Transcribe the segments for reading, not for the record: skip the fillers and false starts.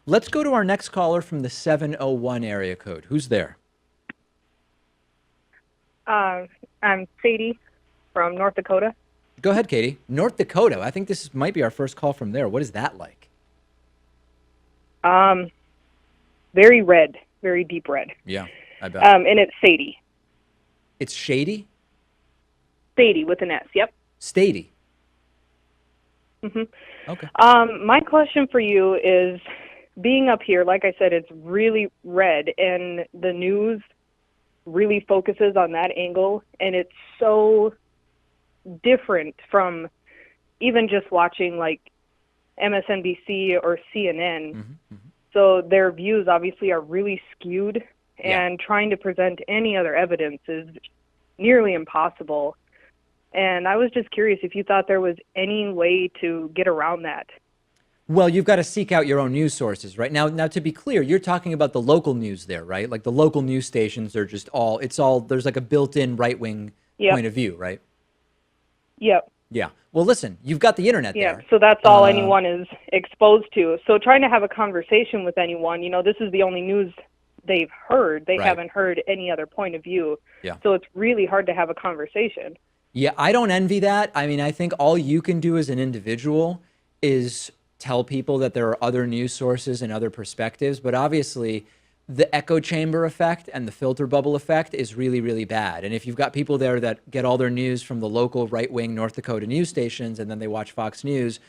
Let's go to our next caller from the 701 area code. Who's there? Uh, I'm Sadie from North Dakota. Go ahead, Katie. North Dakota. I think this might be our first call from there. What is that like? Um, Very red, very deep red. Yeah, I bet. And it's Sadie. It's shady? Sadie with an S. Yep. Stady. hmm Okay. My question for you is, being up here, like I said, it's really red, and the news really focuses on that angle, and it's so different from even just watching like MSNBC or CNN. So their views obviously are really skewed, Yeah. and trying to present any other evidence is nearly impossible. And I was just curious if you thought there was any way to get around that. Well, you've got to seek out your own news sources, right? Now, to be clear, you're talking about the local news there, right? Like the local news stations are just there's like a built-in right-wing point Yep. of view, right? Yep. Yeah. Well, listen, you've got the internet Yep. there. So that's all Uh, anyone is exposed to. So trying to have a conversation with anyone, this is the only news they've heard. They right. haven't heard any other point of view. Yeah. So it's really hard to have a conversation. Yeah, I don't envy that. I mean, I think all you can do as an individual is tell people that there are other news sources and other perspectives. But obviously, the echo chamber effect and the filter bubble effect is really, really bad. And if you've got people there that get all their news from the local right wing North Dakota news stations and then they watch Fox News,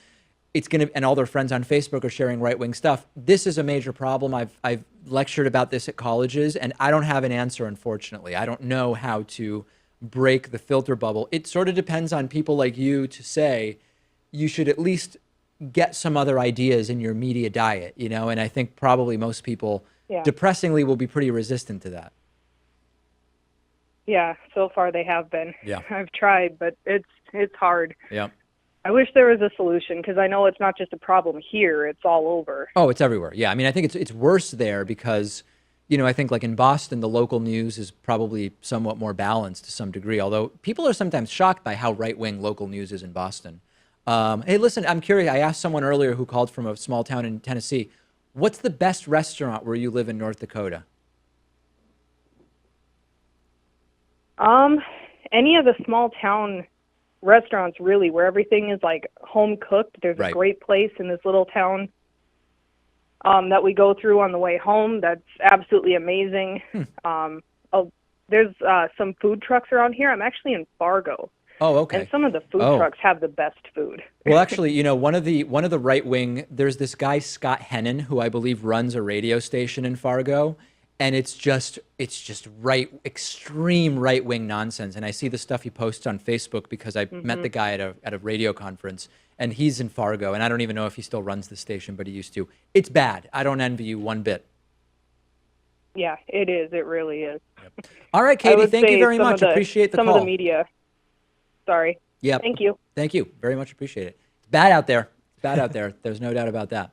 and all their friends on Facebook are sharing right wing stuff. This is a major problem. I've lectured about this at colleges, and I don't have an answer, unfortunately. I don't know how to break the filter bubble. It sort of depends on people like you to say you should at least get some other ideas in your media diet, and I think probably most people Yeah. depressingly will be pretty resistant to that. Yeah, so far they have been. Yeah. I've tried, but it's hard. Yeah. I wish there was a solution, because I know it's not just a problem here, it's all over. Oh, it's everywhere. Yeah, I mean, I think it's worse there because, I think like in Boston, the local news is probably somewhat more balanced to some degree. Although people are sometimes shocked by how right wing local news is in Boston. Hey, listen, I'm curious. I asked someone earlier who called from a small town in Tennessee, what's the best restaurant where you live in North Dakota? Um, any of the small town restaurants, really, where everything is like home cooked. There's a Right. great place in this little town that we go through on the way home. That's absolutely amazing. Oh, there's some food trucks around here. I'm actually in Fargo, Oh, and okay. some of the food Oh, trucks have the best food. well, actually, one of the right wing. There's this guy Scott Hennon who I believe runs a radio station in Fargo, and it's just extreme right wing nonsense. And I see the stuff he posts on Facebook because I met the guy at a radio conference, and he's in Fargo, and I don't even know if he still runs the station, but he used to. It's bad. I don't envy you one bit. Yeah, it is. It really is. All right, I Katie, would thank you say very much. Appreciate the some call. of the media. Sorry. Yep. Thank you. Thank you very much. Appreciate it. It's bad out there. It's bad out there. There's no doubt about that.